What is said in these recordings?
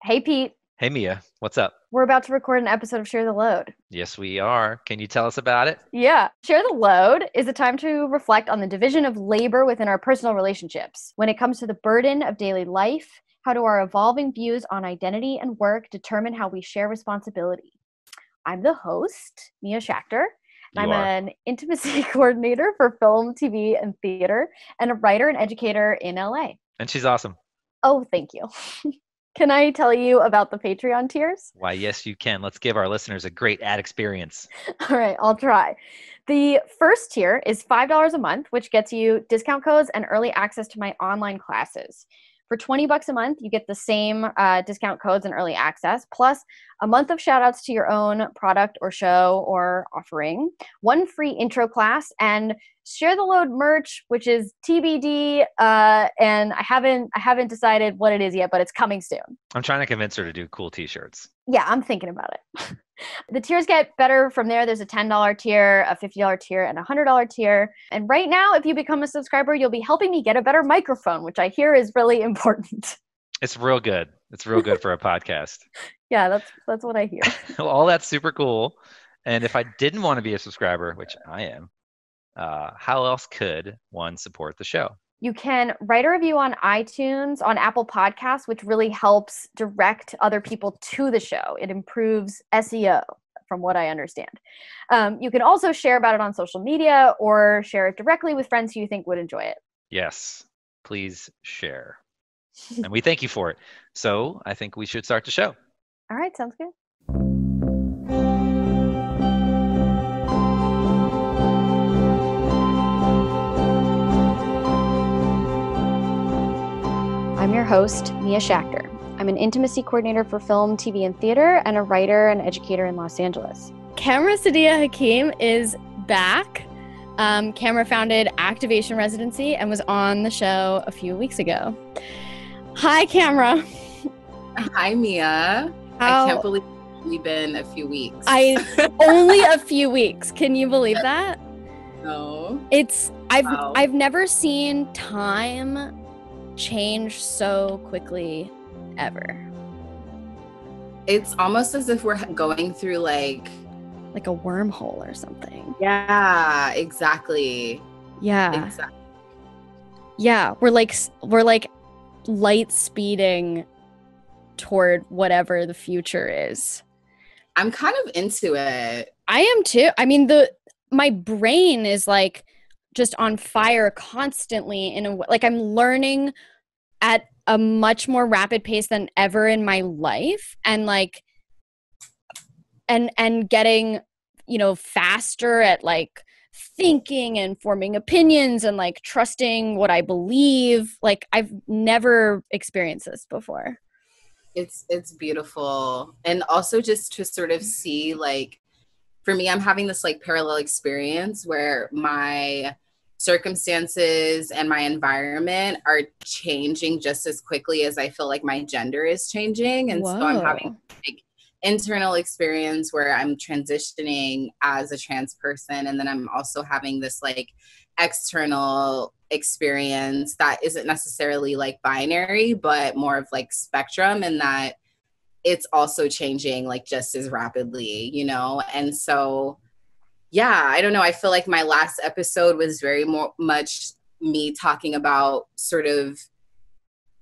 Hey, Pete. Hey Mia, what's up? We're about to record an episode of Share the Load. Yes, we are. Can you tell us about it? Yeah. Share the Load is a time to reflect on the division of labor within our personal relationships. When it comes to the burden of daily life, how do our evolving views on identity and work determine how we share responsibility? I'm the host, Mia Schachter, and You I'm are. an intimacy coordinator for film, TV, and theater, and a writer and educator in LA. And she's awesome. Oh, thank you. Can I tell you about the Patreon tiers? Why, yes, you can. Let's give our listeners a great ad experience. All right, I'll try. The first tier is $5 a month, which gets you discount codes and early access to my online classes. For $20 a month, you get the same discount codes and early access, plus a month of shout outs to your own product or show or offering, one free intro class, and Share the Load merch, which is TBD, and I haven't decided what it is yet, but it's coming soon. I'm trying to convince her to do cool t-shirts. Yeah, I'm thinking about it. The tiers get better from there. There's a $10 tier, a $50 tier, and a $100 tier. And right now, if you become a subscriber, you'll be helping me get a better microphone, which I hear is really important. It's real good. It's real good for a podcast. Yeah, that's what I hear. Well, all that's super cool. And if I didn't want to be a subscriber, which I am, how else could one support the show? You can write a review on iTunes, on Apple Podcasts, which really helps direct other people to the show. It improves SEO, from what I understand. You can also share about it on social media or share it directly with friends who you think would enjoy it. Yes, please share. And we thank you for it. So I think we should start the show. All right, sounds good. I'm your host, Mia Schachter. I'm an intimacy coordinator for film, TV, and theater, and a writer and educator in Los Angeles. Kamra Sadia Hakim is back. Kamra founded Activation Residency and was on the show a few weeks ago. Hi, Kamra. Hi, Mia. I can't believe it's only been a few weeks. Only a few weeks. Can you believe that? No. I've never seen time change so quickly ever. It's almost as if we're going through like a wormhole or something. Yeah, exactly. Yeah. Exactly. Yeah, we're like light speeding toward whatever the future is. I'm kind of into it. I am too. I mean, my brain is like just on fire constantly I'm learning at a much more rapid pace than ever in my life, and and getting, faster at thinking and forming opinions and trusting what I believe. I've never experienced this before. It's beautiful. And also just to sort of see, for me, I'm having this parallel experience where my circumstances and my environment are changing just as quickly as I feel like my gender is changing. And Whoa. So I'm having internal experience where I'm transitioning as a trans person, and then I'm also having this external experience that isn't necessarily binary, but more of spectrum, and that it's also changing just as rapidly, and so yeah, I don't know, I feel like my last episode was very much me talking about sort of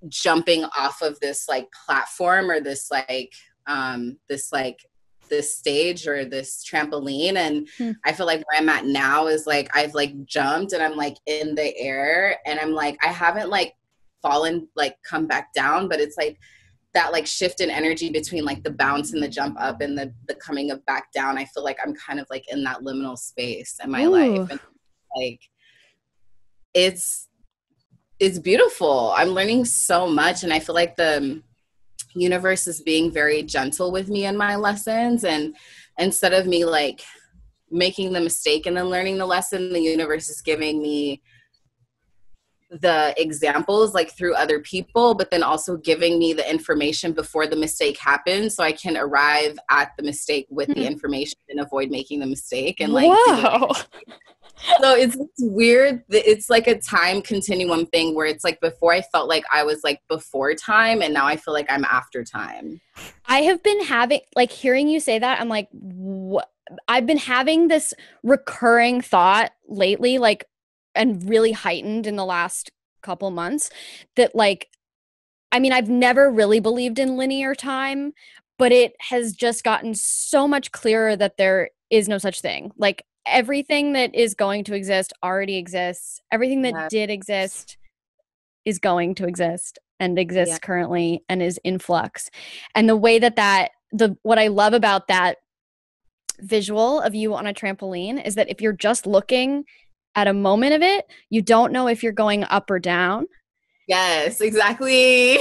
jumping off of this platform or this this stage or this trampoline, and I feel like where I'm at now is I've jumped and I'm in the air, and I'm I haven't fallen come back down, but it's that shift in energy between the bounce and the jump up and the coming of back down. I feel like I'm kind of in that liminal space in my life, and it's beautiful. I'm learning so much, and I feel like the universe is being very gentle with me in my lessons, and instead of me making the mistake and then learning the lesson, the universe is giving me the examples through other people, but then also giving me the information before the mistake happens, so I can arrive at the mistake with the information and avoid making the mistake. And Whoa. So it's weird. It's like a time continuum thing where it's like before I felt like I was like before time, and now I feel like I'm after time. I have been having, like, hearing you say that, I'm like, what? I've been having this recurring thought lately, like, and really heightened in the last couple months that, like, I mean, I've never really believed in linear time, but it has just gotten so much clearer that there is no such thing. Like, everything that is going to exist already exists. Everything that Yeah. did exist is going to exist and exists currently and is in flux. And the way what I love about that visual of you on a trampoline is that if you're just looking at a moment of it, you don't know if you're going up or down. Yes, exactly.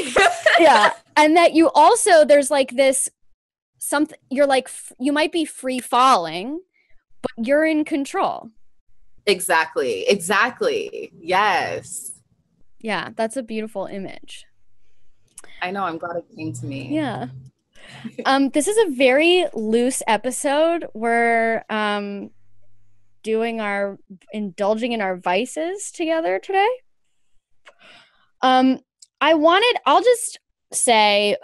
Yeah. And that you also, there's like this something, you're like, you might be free falling, but you're in control. Exactly. Yes. Yeah, that's a beautiful image. I know. I'm glad it came to me. Yeah. This is a very loose episode. We're indulging in our vices together today. I'll just say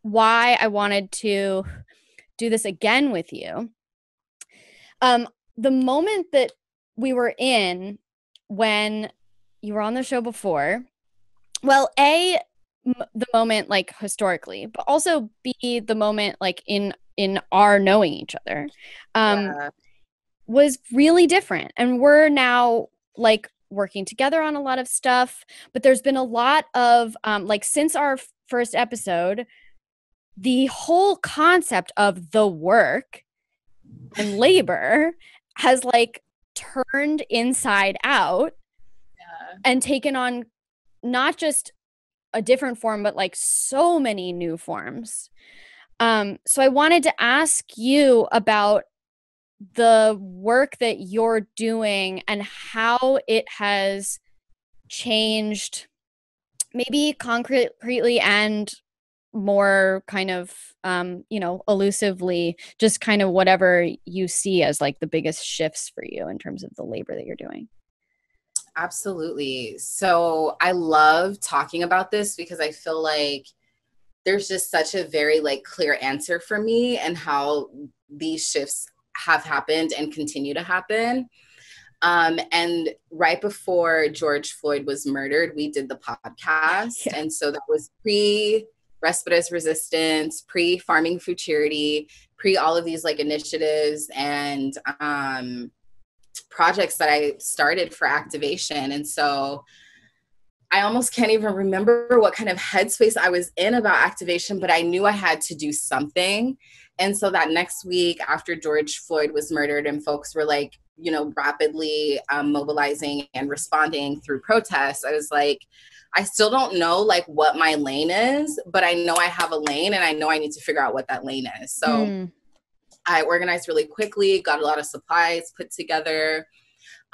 why I wanted to do this again with you. The moment that we were in when you were on the show before, well, the moment, like, historically, but also B, the moment, like, in our knowing each other, was really different. And we're now, like, working together on a lot of stuff, but there's been a lot of, like, since our first episode, the whole concept of the work and labor has, like, turned inside out and taken on not just a different form, but like so many new forms. So I wanted to ask you about the work that you're doing and how it has changed, maybe concretely and more kind of, elusively, just kind of whatever you see as like the biggest shifts for you in terms of the labor that you're doing. Absolutely. So I love talking about this because I feel like there's just such a very like clear answer for me and how these shifts have happened and continue to happen. And right before George Floyd was murdered, we did the podcast. Yeah. And so that was pre-Respirus Resistance, pre-Farming Futurity, pre all of these like initiatives and projects that I started for activation. And so I almost can't even remember what kind of headspace I was in about activation, but I knew I had to do something. And so that next week after George Floyd was murdered and folks were like, rapidly mobilizing and responding through protests, I was like, I still don't know like what my lane is, but I know I have a lane and I know I need to figure out what that lane is. So I organized really quickly, got a lot of supplies put together,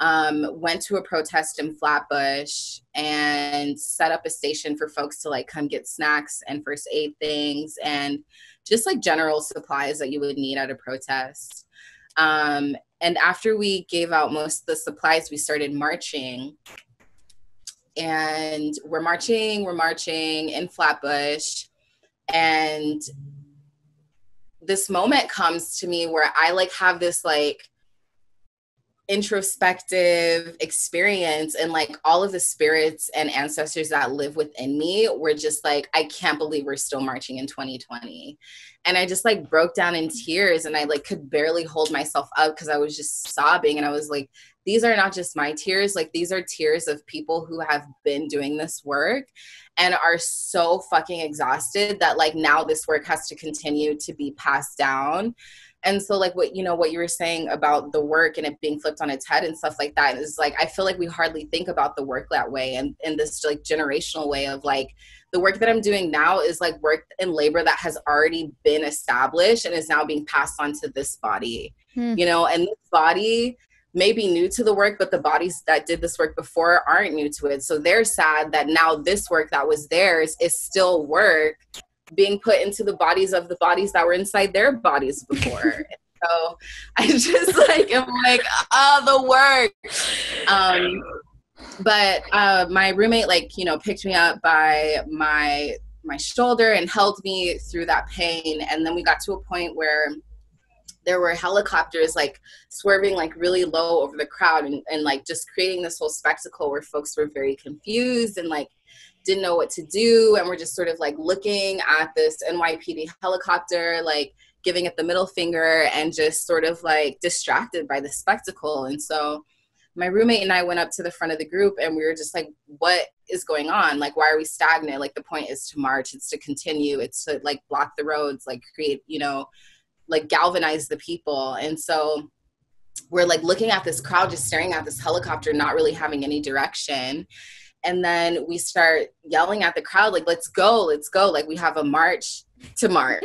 went to a protest in Flatbush and set up a station for folks to like come get snacks and first aid things and just like general supplies that you would need at a protest. And after we gave out most of the supplies, we started marching. And we're marching in Flatbush. And this moment comes to me where I like have this like introspective experience and like all of the spirits and ancestors that live within me were just like, I can't believe we're still marching in 2020. And I just like broke down in tears and I like could barely hold myself up because I was just sobbing. And I was like, these are not just my tears, like these are tears of people who have been doing this work and are so fucking exhausted that like now this work has to continue to be passed down. And so like what you were saying about the work and it being flipped on its head and stuff like that is like, I feel like we hardly think about the work that way. And in this like generational way of like, the work that I'm doing now is like work and labor that has already been established and is now being passed on to this body, and this body may be new to the work, but the bodies that did this work before aren't new to it. So they're sad that now this work that was theirs is still work being put into the bodies of the bodies that were inside their bodies before. So I just like, I'm like, oh, the work. But my roommate, like, you know, picked me up by my shoulder and held me through that pain. And then we got to a point where there were helicopters like swerving like really low over the crowd and like just creating this whole spectacle where folks were very confused and like didn't know what to do. And we're just sort of like looking at this NYPD helicopter, like giving it the middle finger and just sort of like distracted by the spectacle. And so my roommate and I went up to the front of the group and we were just like, what is going on? Like, why are we stagnant? Like, the point is to march. It's to continue. It's to like block the roads, like create, you know, like galvanize the people. And so we're like looking at this crowd, just staring at this helicopter, not really having any direction. And then we start yelling at the crowd, like, let's go. Like, we have a march to march.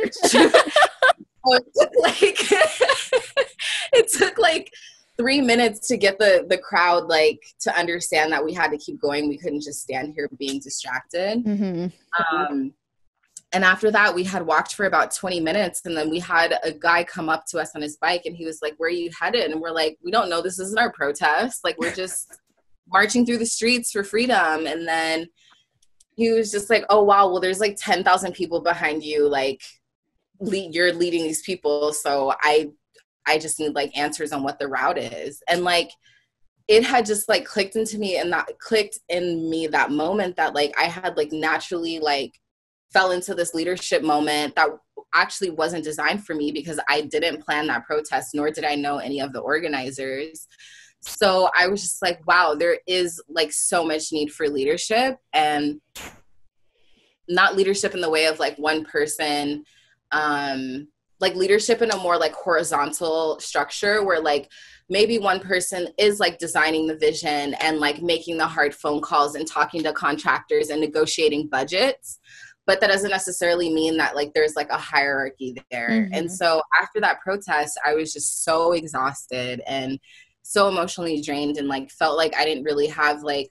It took like 3 minutes to get the crowd like to understand that we had to keep going. We couldn't just stand here being distracted. Mm-hmm. And after that, we had walked for about 20 minutes. And then we had a guy come up to us on his bike and he was like, where are you headed? And we're like, we don't know. This isn't our protest. Like, we're just marching through the streets for freedom. And then he was just like, oh, wow, well, there's like 10,000 people behind you. Like, you're leading these people. So I just need like answers on what the route is. And like, it had just like clicked in me that moment that like I had like naturally like fell into this leadership moment that actually wasn't designed for me because I didn't plan that protest, nor did I know any of the organizers. So I was just like, wow, there is like so much need for leadership, and not leadership in the way of like one person, like leadership in a more like horizontal structure where like maybe one person is like designing the vision and like making the hard phone calls and talking to contractors and negotiating budgets. But that doesn't necessarily mean that like there's like a hierarchy there. Mm-hmm. And so after that protest, I was just so exhausted and so emotionally drained and like felt like I didn't really have like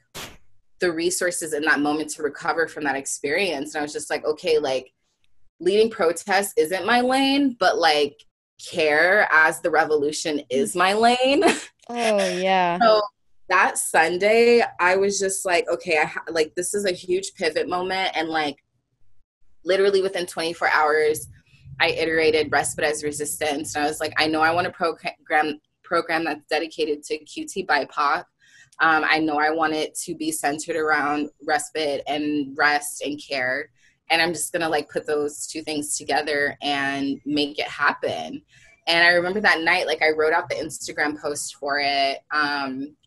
the resources in that moment to recover from that experience. And I was just like, okay, like leading protests isn't my lane, but like care as the revolution is my lane. Oh yeah. So that Sunday, I was just like, okay, like this is a huge pivot moment. And like literally within 24 hours, I iterated Respite as Resistance. And I was like, I know I want a program that's dedicated to QT BIPOC. I know I want it to be centered around respite and rest and care. And I'm just going to like put those two things together and make it happen. And I remember that night, like I wrote out the Instagram post for it,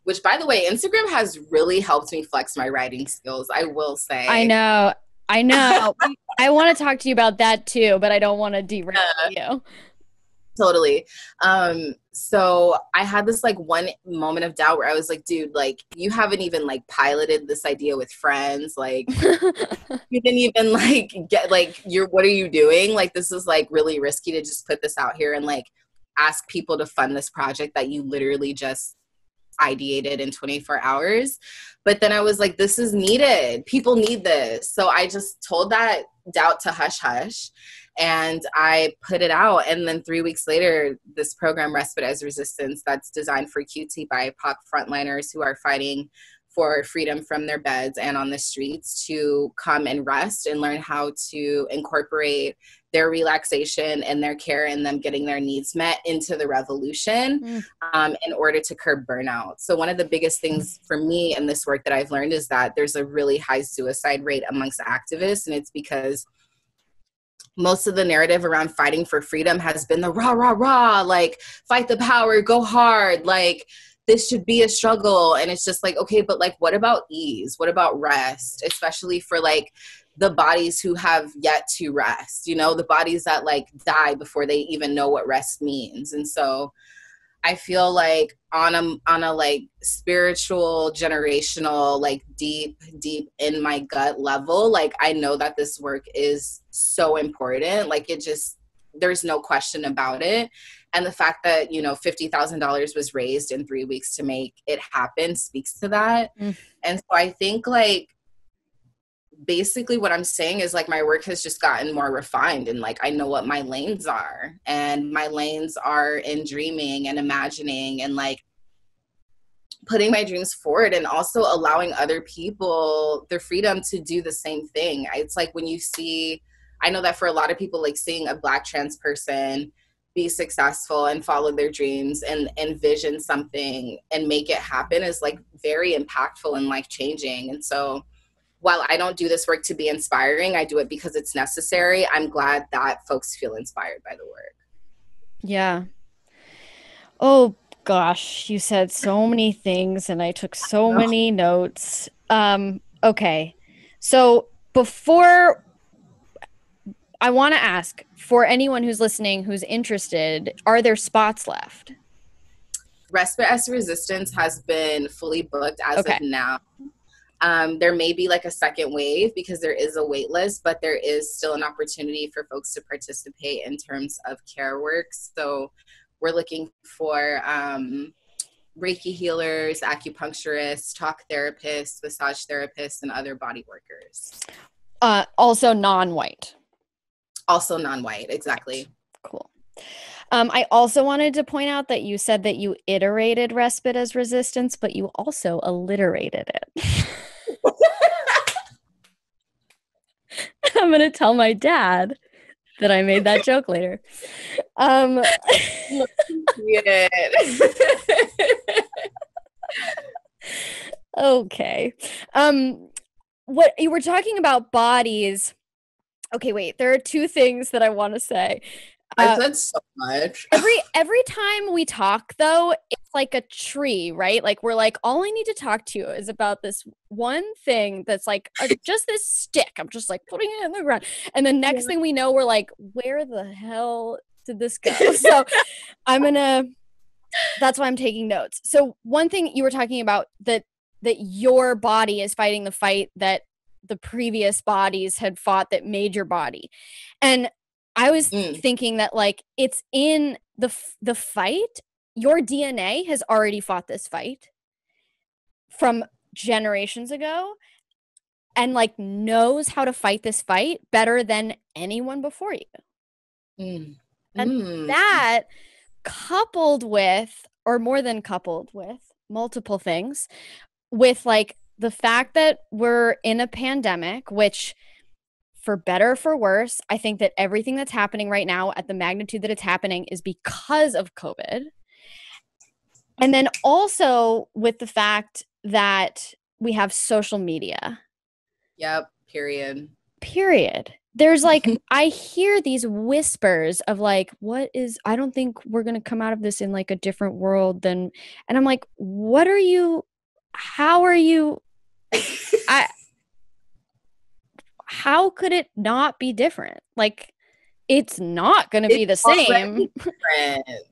which by the way, Instagram has really helped me flex my writing skills, I will say. I know. I want to talk to you about that too, but I don't want to derail you. Totally. So I had this like one moment of doubt where I was like, dude, like you haven't even like piloted this idea with friends. Like you didn't even like get like what are you doing? Like, this is like really risky to just put this out here and like ask people to fund this project that you literally just ideated in 24 hours. But then I was like, this is needed. People need this. So I just told that doubt to hush hush. And I put it out. And then 3 weeks later, this program, Respite as Resistance, that's designed for QT BIPOC frontliners who are fighting for freedom from their beds and on the streets to come and rest and learn how to incorporate their relaxation and their care and them getting their needs met into the revolution in order to curb burnout. So one of the biggest things for me in this work that I've learned is that there's a really high suicide rate amongst activists. And it's because most of the narrative around fighting for freedom has been the rah, rah, rah, like fight the power, go hard, like this should be a struggle. And it's just like, okay, but like, what about ease? What about rest? Especially for like the bodies who have yet to rest, you know, the bodies that like die before they even know what rest means. And so I feel like on a like spiritual, generational, like deep in my gut level, like I know that this work is so important. Like it just, there's no question about it. And the fact that, you know, $50,000 was raised in 3 weeks to make it happen speaks to that. And so I think like basically what I'm saying is like my work has just gotten more refined, and like I know what my lanes are, and my lanes are in dreaming and imagining and like putting my dreams forward, and also allowing other people the freedom to do the same thing. It's like when you see, I know that for a lot of people, like seeing a Black trans person be successful and follow their dreams and envision something and make it happen is like very impactful and life changing. And so while I don't do this work to be inspiring, I do it because it's necessary. I'm glad that folks feel inspired by the work. Yeah. Oh gosh, you said so many things and I took so many notes. Okay. So before, I want to ask, for anyone who's listening who's interested, are there spots left? Respite as Resistance has been fully booked as of now. There may be like a second wave because there is a wait list, but there is still an opportunity for folks to participate in terms of care work. So we're looking for Reiki healers, acupuncturists, talk therapists, massage therapists, and other body workers. Also non-white. Also non-white, exactly. Cool. I also wanted to point out that you said that you iterated Respite as Resistance, but you also alliterated it. I'm going to tell my dad that I made that joke later. Okay. What you were talking about bodies. Okay, wait. There are two things that I want to say. I said so much. Every time we talk, though, it's like a tree, right? Like we're like, all I need to talk to you is about this one thing that's like just this stick. I'm just like putting it in the ground, and the next thing we know, we're like, where the hell did this go? So that's why I'm taking notes. So one thing you were talking about that your body is fighting the fight that the previous bodies had fought that made your body, and I was thinking that like it's in the fight. Your DNA has already fought this fight from generations ago and like knows how to fight this fight better than anyone before you. And that coupled with, or more than coupled with, multiple things, with like the fact that we're in a pandemic, which for better or for worse, I think that everything that's happening right now at the magnitude that it's happening is because of COVID. And then also with the fact that we have social media. Yep. Period. There's like, I hear these whispers of like, I don't think we're going to come out of this in like a different world than, and I'm like, how are you, how could it not be different? Like, it's not going to be the same.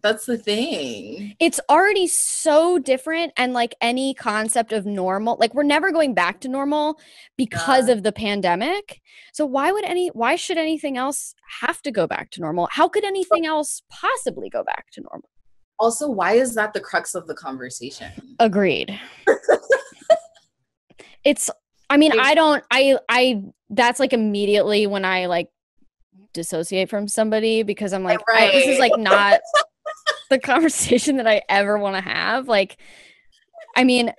That's the thing. It's already so different. And like any concept of normal, like we're never going back to normal because of the pandemic. So why should anything else have to go back to normal? How could anything else possibly go back to normal? Also, why is that the crux of the conversation? Agreed. That's like immediately when I like dissociate from somebody because I'm like, this is like not the conversation that I ever want to have. Like, I mean,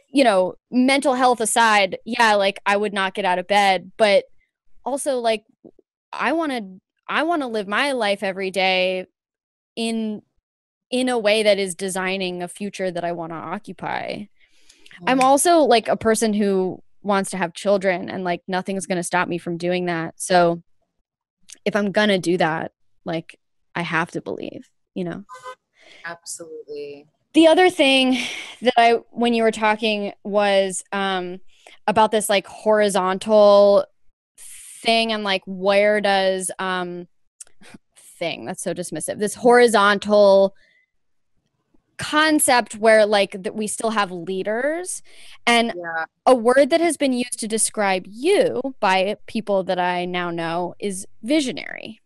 mental health aside, yeah, like I would not get out of bed, but also like I want to live my life every day in a way that is designing a future that I want to occupy. I'm also like a person who wants to have children, and like nothing's going to stop me from doing that. So if I'm going to do that, like I have to believe, Absolutely. The other thing that when you were talking was about this like horizontal thing, and like where does thing, that's so dismissive, this horizontal concept where like that we still have leaders, and a word that has been used to describe you by people that I now know is visionary.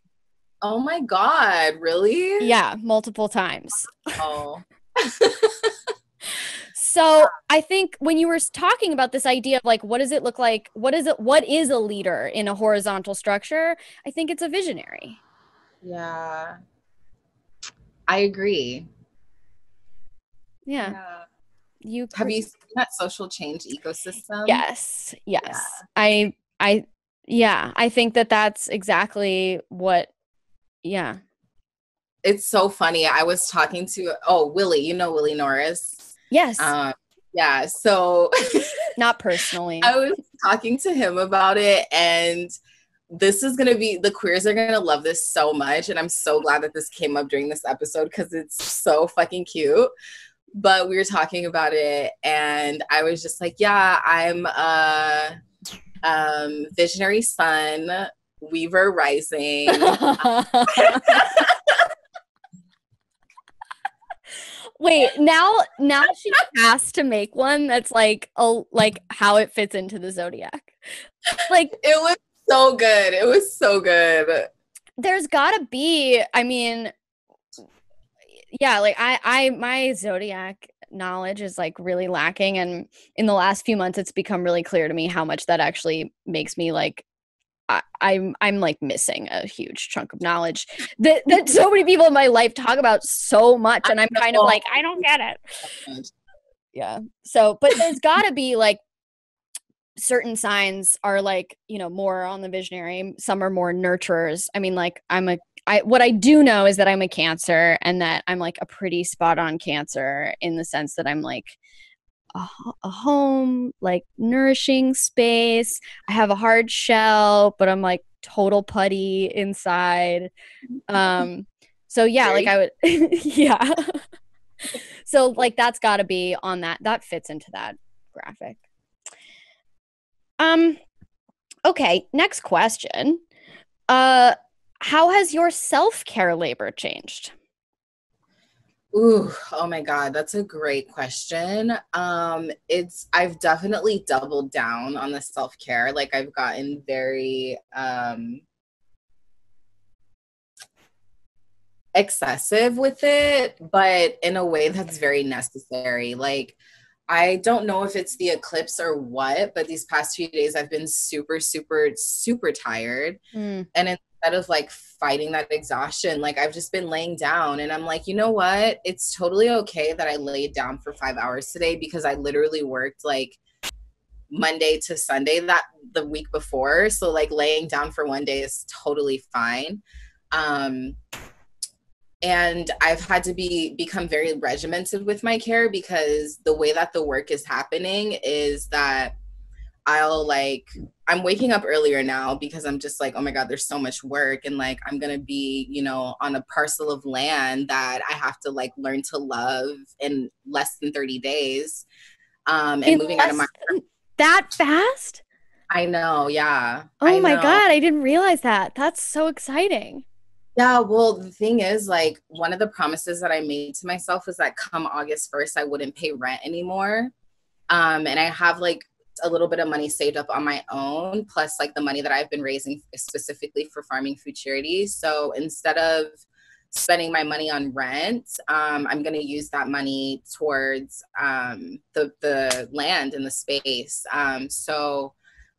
Oh my God, really? Yeah, multiple times. Oh. So I think when you were talking about this idea of like, what does it look like? What is a leader in a horizontal structure? I think it's a visionary. Yeah. I agree. Yeah. Have you seen that social change ecosystem? Yes. I think that's exactly what, yeah. It's so funny. I was talking to, Willie, Willie Norris. Yes. Yeah. So not personally. I was talking to him about it, and this is going to be, the queers are going to love this so much. And I'm so glad that this came up during this episode because it's so fucking cute. But we were talking about it, and I was just like, yeah, I'm a visionary sun, Weaver rising. Wait, now she has to make one that's like how it fits into the zodiac. Like, it was so good. It was so good. There's gotta be, I mean, yeah, like my zodiac knowledge is like really lacking, and in the last few months it's become really clear to me how much that actually makes me like I'm like missing a huge chunk of knowledge that so many people in my life talk about so much, and I'm kind of like, I don't get it. Yeah. So, but there's gotta be like certain signs are like, more on the visionary, some are more nurturers. I mean, like what I do know is that I'm a Cancer, and that I'm like a pretty spot on Cancer in the sense that I'm like a home, like nourishing space. I have a hard shell, but I'm like total putty inside. So yeah, like I would, yeah. So like that's got to be on that fits into that graphic. Okay, next question. How has your self-care labor changed? Ooh, oh my God, that's a great question. I've definitely doubled down on the self-care. Like I've gotten very excessive with it, but in a way that's very necessary. Like I don't know if it's the eclipse or what, but these past few days I've been super, super, super tired. And instead of like fighting that exhaustion, like I've just been laying down, and I'm like, you know what? It's totally okay that I laid down for 5 hours today, because I literally worked like Monday to Sunday the week before. So like laying down for one day is totally fine. And I've had to become very regimented with my care, because the way that the work is happening is that I'm waking up earlier now because I'm just like, oh my God, there's so much work. And like, I'm going to be, on a parcel of land that I have to like learn to love in less than 30 days. And moving out of my that fast? I know. Yeah. Oh my God. I didn't realize that. That's so exciting. Yeah, well, the thing is, like, one of the promises that I made to myself was that come August 1st, I wouldn't pay rent anymore. And I have like a little bit of money saved up on my own, plus like the money that I've been raising specifically for farming futurity. So instead of spending my money on rent, I'm going to use that money towards the land and the space. So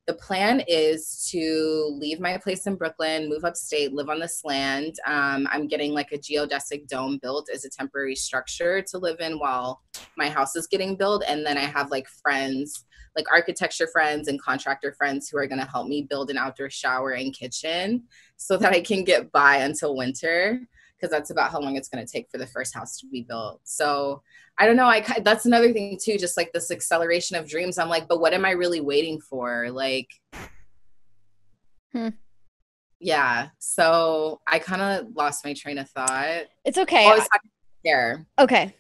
the plan is to leave my place in Brooklyn, move upstate, live on this land. I'm getting like a geodesic dome built as a temporary structure to live in while my house is getting built. And then I have like friends, like architecture friends and contractor friends, who are going to help me build an outdoor shower and kitchen so that I can get by until winter, because that's about how long it's going to take for the first house to be built. So I don't know. That's another thing too, just like this acceleration of dreams. I'm like, but what am I really waiting for? Like, yeah. So I kind of lost my train of thought. It's okay. I was talking there. Okay.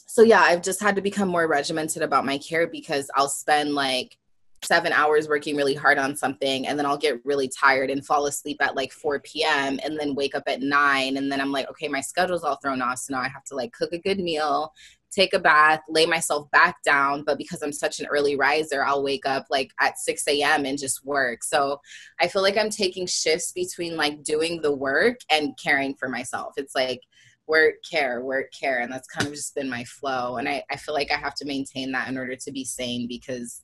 So yeah, I've just had to become more regimented about my care, because I'll spend like 7 hours working really hard on something, and then I'll get really tired and fall asleep at like 4 p.m. and then wake up at 9. And then I'm like, okay, my schedule's all thrown off. So now I have to like cook a good meal, take a bath, lay myself back down. But because I'm such an early riser, I'll wake up like at 6 a.m. and just work. So I feel like I'm taking shifts between like doing the work and caring for myself. It's like work, care, work, care. And that's kind of just been my flow. And I feel like I have to maintain that in order to be sane, because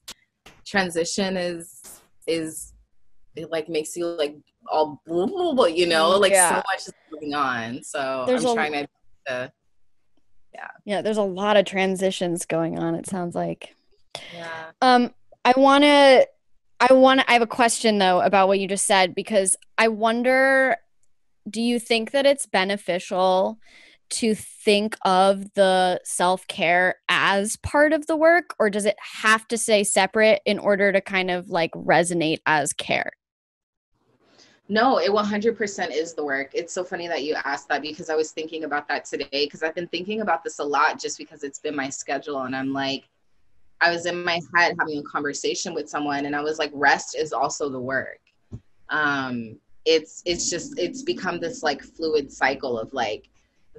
transition is it like makes you like all blah, blah, blah, you know, like so much is going on. So I'm trying to yeah, there's a lot of transitions going on, it sounds like. Yeah. I have a question though about what you just said, because I wonder, do you think that it's beneficial to think of the self-care as part of the work, or does it have to stay separate in order to kind of like resonate as care? No, it 100% is the work. It's so funny that you asked that, because I was thinking about that today, because I've been thinking about this a lot just because it's been my schedule. And I'm like, I was in my head having a conversation with someone, and I was like, rest is also the work. It's become this like fluid cycle of like,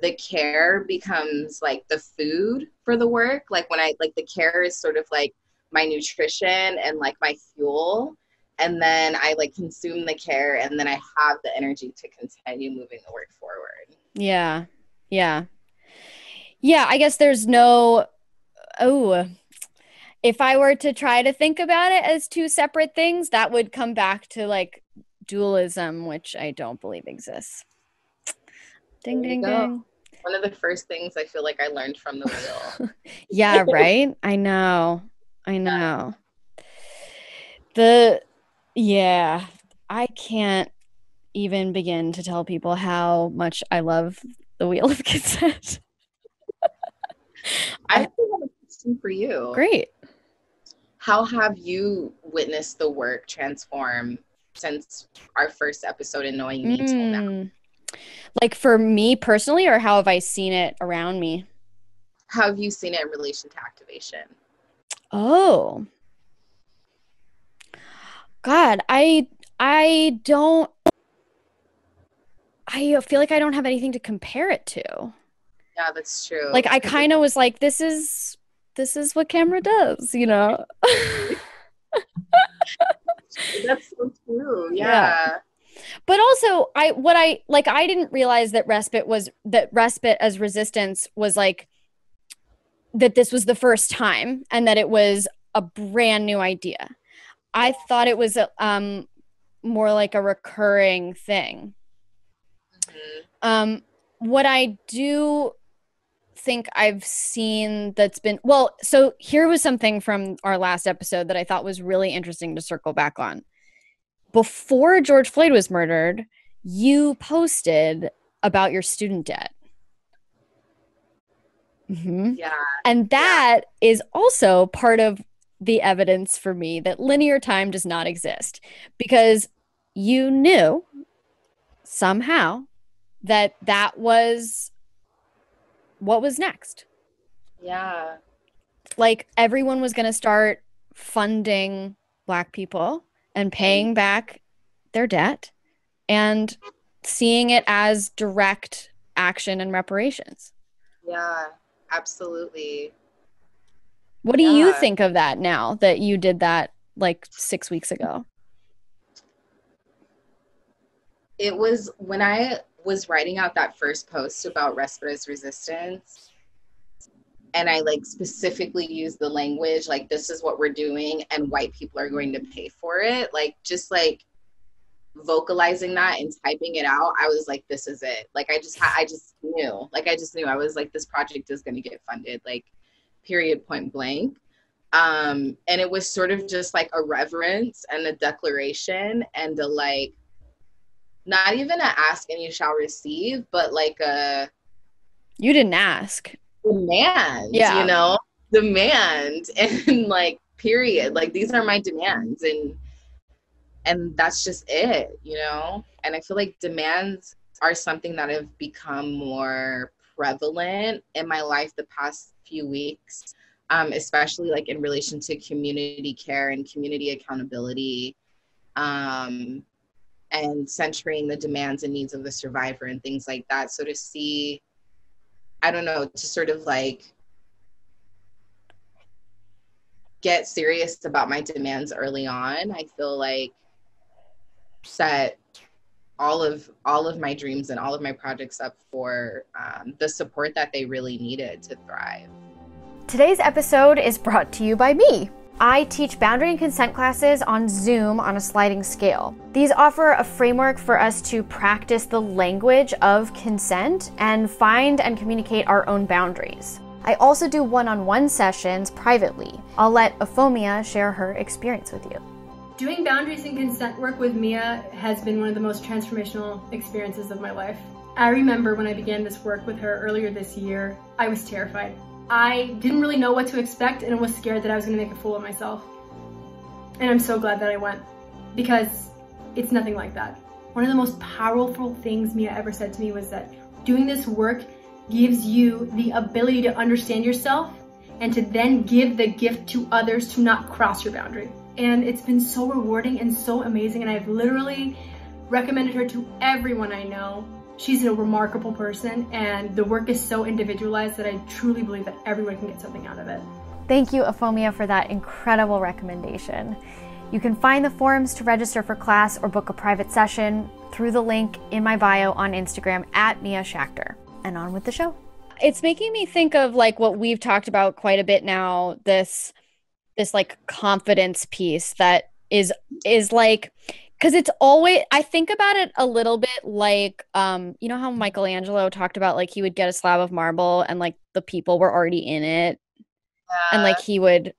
the care becomes like the food for the work. Like when I like, the care is sort of like my nutrition and like my fuel. And then I like consume the care, and then I have the energy to continue moving the work forward. Yeah. Yeah. Yeah. I guess there's no, if I were to try to think about it as two separate things, that would come back to like dualism, which I don't believe exists. Ding, ding, ding. One of the first things I feel like I learned from the wheel. Yeah, right? I know. I can't even begin to tell people how much I love the Wheel of Consent. I have a question for you. Great. How have you witnessed the work transform since our first episode and knowing me till now? Like for me personally, or how have I seen it around me? How have you seen it in relation to activation? Oh, God, I feel like I don't have anything to compare it to. Yeah, that's true. Like I kind of was like, this is what Kamra does, you know? That's so true. Yeah. But also I didn't realize that respite as resistance was like, that this was the first time and that it was a brand new idea. I thought it was more like a recurring thing. What I do think I've seen that's been, well, so here was something from our last episode that I thought was really interesting to circle back on. Before George Floyd was murdered, you posted about your student debt. Mm-hmm. Yeah. And that is also part of the evidence for me that linear time does not exist, because you knew somehow that was what was next. Yeah. Like everyone was going to start funding Black people and paying back their debt and seeing it as direct action and reparations. Yeah, absolutely. What do you think of that now that you did that like 6 weeks ago? It was when I was writing out that first post about respite as resistance, and I like specifically used the language like, this is what we're doing and white people are going to pay for it. Like just like vocalizing that and typing it out, I was like, this is it. Like I just knew. I was like, this project is going to get funded, like period, point blank. And it was sort of just like a reverence and a declaration and a like, not even a ask and you shall receive, but like a, you didn't ask, demand, yeah, you know, demand, and like period, like these are my demands, and that's just it, you know. And I feel like demands are something that have become more prevalent in my life the past few weeks, especially like in relation to community care and community accountability, and centering the demands and needs of the survivor and things like that. So to see, I don't know, to sort of like get serious about my demands early on, I feel like set all of my dreams and all of my projects up for the support that they really needed to thrive. Today's episode is brought to you by me. I teach boundary and consent classes on Zoom on a sliding scale. These offer a framework for us to practice the language of consent and find and communicate our own boundaries. I also do one-on-one sessions privately. I'll let Euphomia share her experience with you. Doing boundaries and consent work with Mia has been one of the most transformational experiences of my life. I remember when I began this work with her earlier this year, I was terrified. I didn't really know what to expect and was scared that I was going to make a fool of myself. And I'm so glad that I went, because it's nothing like that. One of the most powerful things Mia ever said to me was that doing this work gives you the ability to understand yourself and to then give the gift to others to not cross your boundary. And it's been so rewarding and so amazing, and I've literally recommended her to everyone I know. She's a remarkable person, and the work is so individualized that I truly believe that everyone can get something out of it. Thank you, Euphomia, for that incredible recommendation. You can find the forms to register for class or book a private session through the link in my bio on Instagram at Mia Schachter. And on with the show. It's making me think of like what we've talked about quite a bit now, this like confidence piece that is like, because it's always, I think about it a little bit like, you know how Michelangelo talked about like he would get a slab of marble and like the people were already in it, and like he would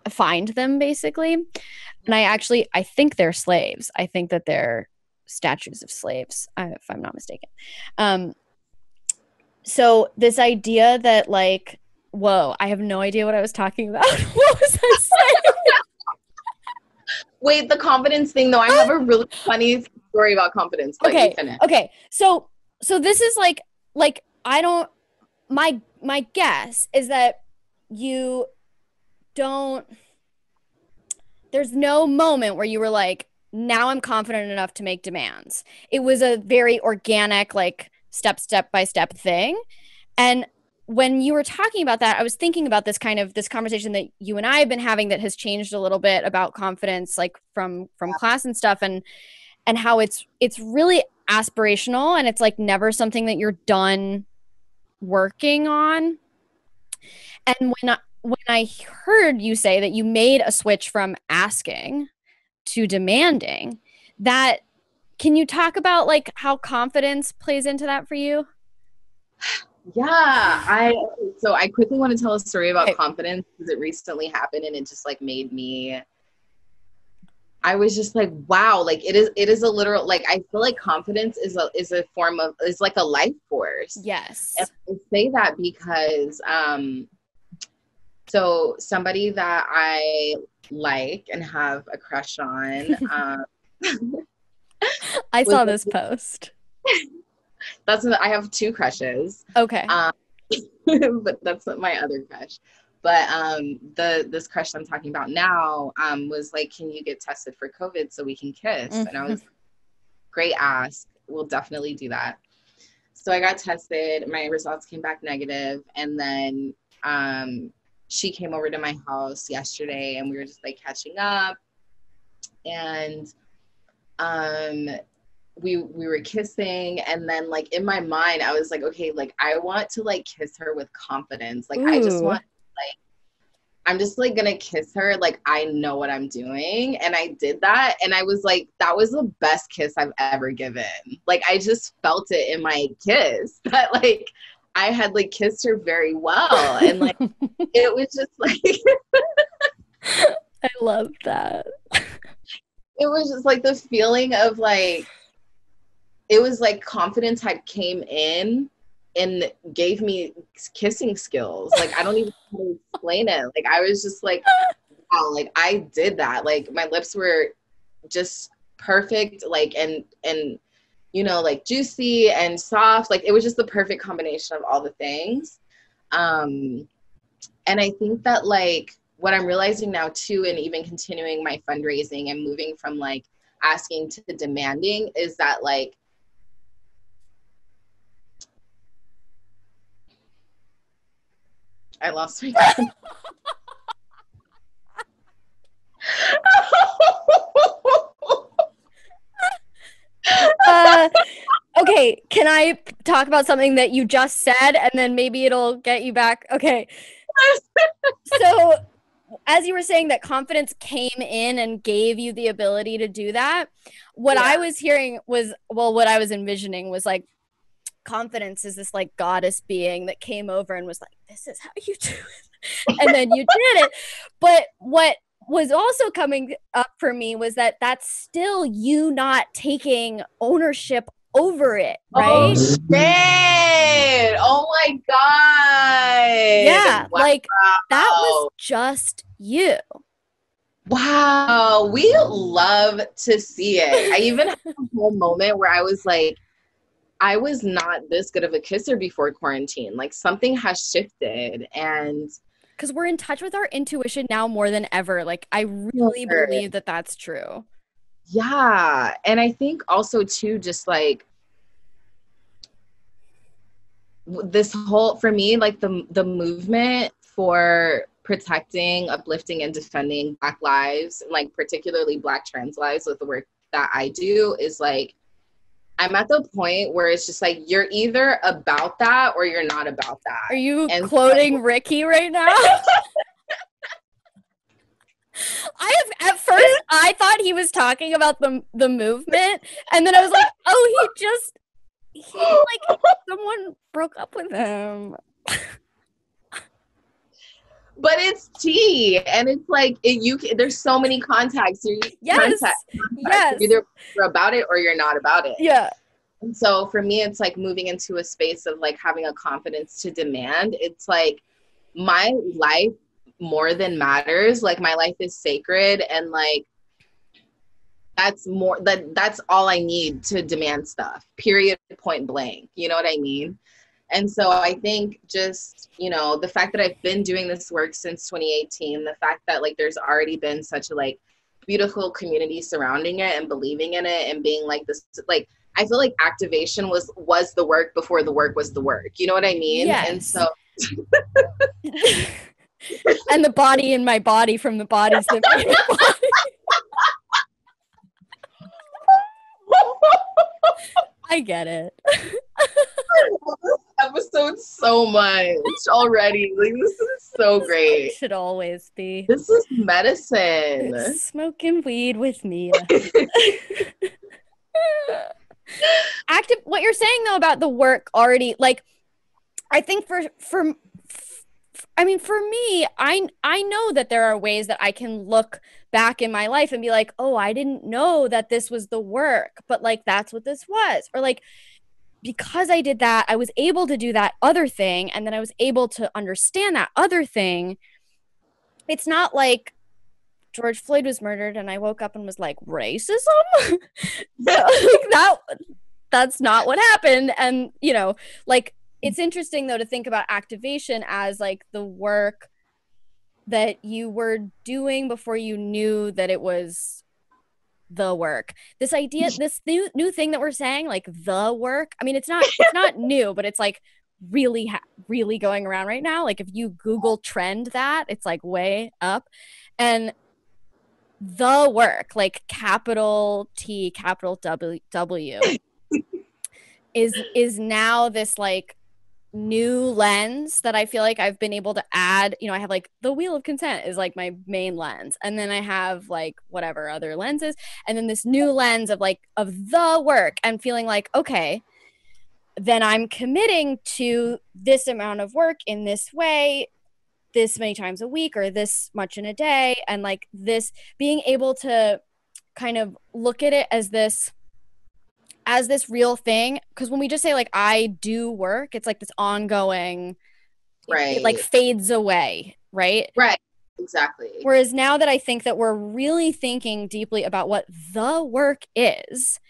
find them basically. And I think they're slaves. I think that they're statues of slaves, if I'm not mistaken. So this idea that like, whoa, I have no idea what I was talking about. What was I saying? Wait, the confidence thing though, I have a really funny story about confidence. But Okay. So this is like I don't, my guess is that you don't, there's no moment where you were like, now I'm confident enough to make demands. It was a very organic, like step by step thing. And when you were talking about that, I was thinking about this conversation that you and I have been having that has changed a little bit about confidence, like from class and stuff, and how it's really aspirational, and it's like never something that you're done working on. And when I heard you say that you made a switch from asking to demanding, that, can you talk about like how confidence plays into that for you? Yeah, I quickly want to tell a story about confidence, because it recently happened and it just like made me, I was just like, wow, like it is a literal, like I feel like confidence is a form of, is like a life force. Yes. And I say that because so somebody that I like and have a crush on I saw this post. I have two crushes. Okay. But that's not my other crush. But this crush I'm talking about now was like, can you get tested for COVID so we can kiss? Mm-hmm. And I was, great ask. We'll definitely do that. So I got tested. My results came back negative. And then she came over to my house yesterday and we were just like catching up. And we were kissing, and then like in my mind I was like, okay, like I want to like kiss her with confidence. Like, ooh. I just want, like, I'm just like gonna kiss her like I know what I'm doing. And I did that, and I was like, that was the best kiss I've ever given. Like I just felt it in my kiss that like I had like kissed her very well. And like it was just like I love that. It was just like the feeling of like, it was like confidence had came in and gave me kissing skills. Like, I don't even know how to explain it. Like, I was just like, wow, like I did that. Like my lips were just perfect. Like, and, you know, like juicy and soft. Like it was just the perfect combination of all the things. And I think that like what I'm realizing now too, and even continuing my fundraising and moving from like asking to demanding, is that like, I lost my Okay, can I talk about something that you just said and then maybe it'll get you back? Okay. So, as you were saying that confidence came in and gave you the ability to do that, what I was hearing was, well, what I was envisioning was like, confidence is this like goddess being that came over and was like, this is how you do it. And then you did it. But what was also coming up for me was that that's still you not taking ownership over it, right? Oh, shit. Oh my God. Yeah, wow. like that was just you. Wow, we love to see it. I even had a whole moment where I was like, I was not this good of a kisser before quarantine. Like something has shifted, and because we're in touch with our intuition now more than ever. Like I really believe that that's true. Yeah, and I think also too, just like this whole, for me, like the movement for protecting, uplifting, and defending Black lives, like particularly Black trans lives with the work that I do, is like, I'm at the point where it's just like, you're either about that or you're not about that. Are you quoting Ricky right now? At first I thought he was talking about the movement, and then I was like, oh, he like someone broke up with him. But it's tea, and it's like there's so many contacts. Yes. Either you're about it or you're not about it. Yeah. And so for me, it's like moving into a space of like having a confidence to demand. It's like my life more than matters. Like my life is sacred, and like that's all I need to demand stuff. Period. Point blank. You know what I mean? And so I think just, you know, the fact that I've been doing this work since 2018, the fact that like there's already been such a like beautiful community surrounding it and believing in it and being like this, like I feel like activation was the work before the work was the work. You know what I mean? Yes. And so and the body in my body from the bodies that made my body. I get it. I love this episode so much already. Like, this is so great. It should always be. This is medicine. It's smoking weed with me. What you're saying though about the work already, like, I think for me, I know that there are ways that I can look back in my life and be like, oh, I didn't know that this was the work, but like, that's what this was. Or like, because I did that, I was able to do that other thing. And then I was able to understand that other thing. It's not like George Floyd was murdered and I woke up and was like, racism? That's not what happened. And, you know, like, it's interesting though to think about activation as like the work that you were doing before you knew that it was the work. This idea, this new thing that we're saying, like the work. I mean, it's not new, but it's like really going around right now. Like if you Google trend that, it's like way up. And the work, like capital T, capital W, is now this like new lens that I feel like I've been able to add. You know, I have like the Wheel of Consent is like my main lens, and then I have like whatever other lenses, and then this new lens of like of the work, and feeling like, okay, then I'm committing to this amount of work in this way, this many times a week or this much in a day, and like this being able to kind of look at it as this real thing. Because when we just say like I do work, it's like this ongoing, right, it like fades away, right? Exactly. Whereas now that I think that we're really thinking deeply about what the work is,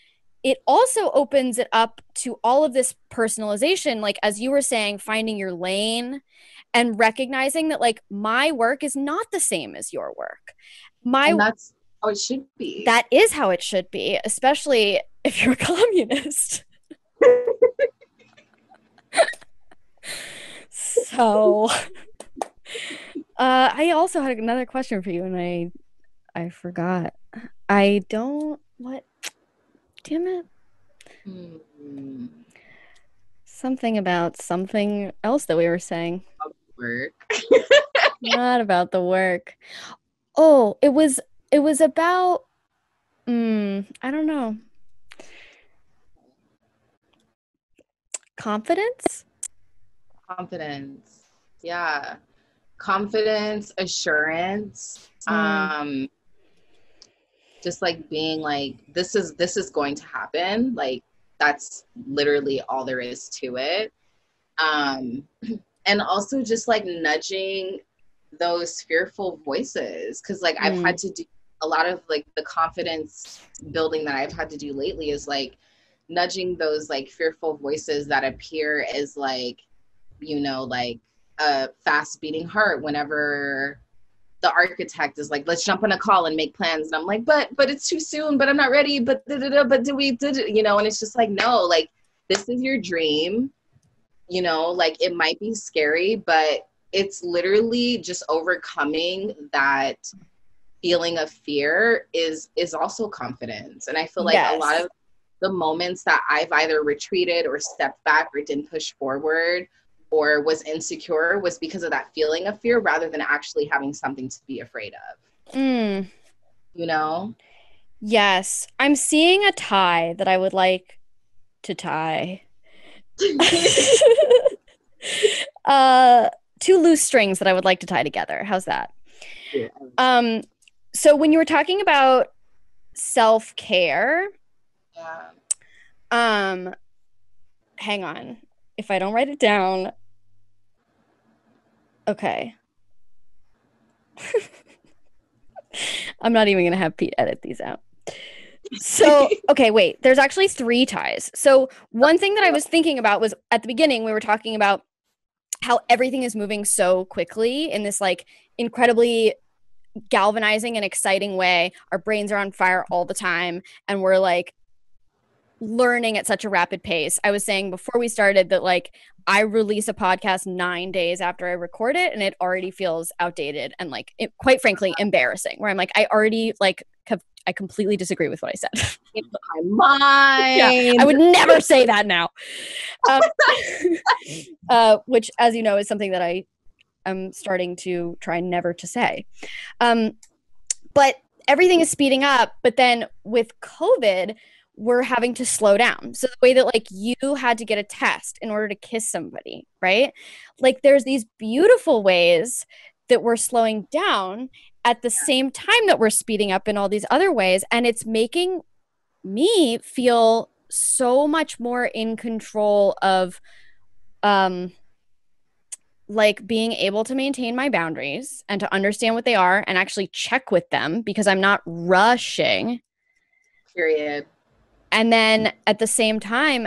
it also opens it up to all of this personalization, like as you were saying, finding your lane and recognizing that like my work is not the same as your work. And that's how it should be. That is how it should be, especially if you're a communist. So I also had another question for you, and I forgot. Damn it. Something about something else that we were saying. Work. Not about the work. Oh, it was about I don't know. Confidence? Confidence. Yeah. Confidence, assurance. Just like being like, this is going to happen. Like, that's literally all there is to it. And also just like nudging those fearful voices. Cause like I've had to do a lot of like the confidence building that I've had to do lately is like nudging those like fearful voices that appear as like, you know, like a fast beating heart whenever the architect is like, let's jump on a call and make plans. And I'm like, but it's too soon, but I'm not ready. But you know, and it's just like, no, like this is your dream, you know, like it might be scary, but it's literally just overcoming that feeling of fear is also confidence. And I feel like a lot of the moments that I've either retreated or stepped back or didn't push forward or was insecure was because of that feeling of fear rather than actually having something to be afraid of. You know? Yes. I'm seeing a tie that I would like to tie. 2 loose strings that I would like to tie together. How's that? Yeah. So when you were talking about self-care, hang on. If I don't write it down. Okay. I'm not even going to have Pete edit these out. So, okay, wait. There's actually 3 ties. So one thing that I was thinking about was at the beginning, we were talking about how everything is moving so quickly in this like incredibly galvanizing and exciting way. Our brains are on fire all the time. And we're like learning at such a rapid pace. I was saying before we started that like I release a podcast 9 days after I record it and it already feels outdated and like it, quite frankly embarrassing, where I'm like I already like I completely disagree with what I said. In my mind. Yeah, I would never say that now. Which, as you know, is something that I am starting to try never to say. But everything is speeding up. But then with COVID, we're having to slow down. So the way that like you had to get a test in order to kiss somebody, right? Like there's these beautiful ways that we're slowing down at the same time that we're speeding up in all these other ways. And it's making me feel so much more in control of like being able to maintain my boundaries and to understand what they are and actually check with them because I'm not rushing. Period. And then at the same time,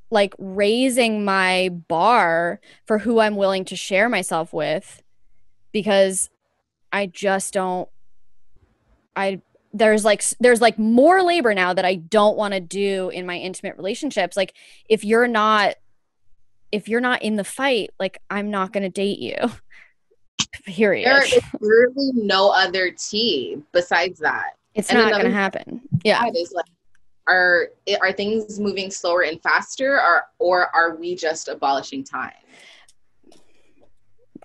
like raising my bar for who I'm willing to share myself with, because I just don't, there's like more labor now that I don't want to do in my intimate relationships. Like if you're not in the fight, like I'm not going to date you. Period. There is really no other tea besides that. It's not going to happen. Yeah. Is like, are things moving slower and faster, or are we just abolishing time?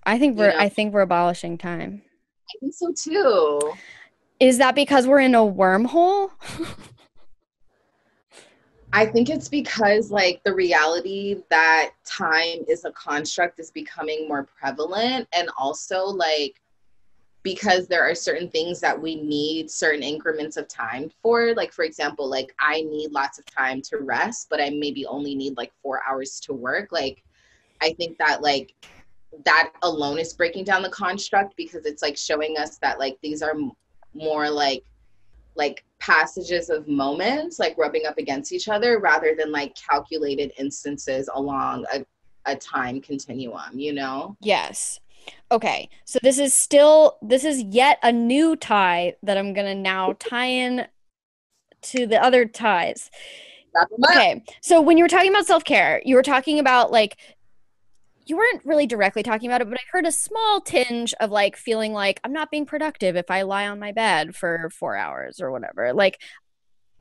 I think we're abolishing time. I think so too. Is that because we're in a wormhole? I think it's because like the reality that time is a construct is becoming more prevalent, and also like because there are certain things that we need certain increments of time for. Like, for example, like I need lots of time to rest, but I maybe only need like 4 hours to work. Like, I think that like that alone is breaking down the construct because it's like showing us that like these are more like passages of moments, like rubbing up against each other rather than like calculated instances along a time continuum, you know? Yes. Okay, so this is yet a new tie that I'm gonna now tie in to the other ties. Okay, so when you were talking about self-care, you were talking about like, you weren't really directly talking about it, but I heard a small tinge of like feeling like I'm not being productive if I lie on my bed for 4 hours or whatever. Like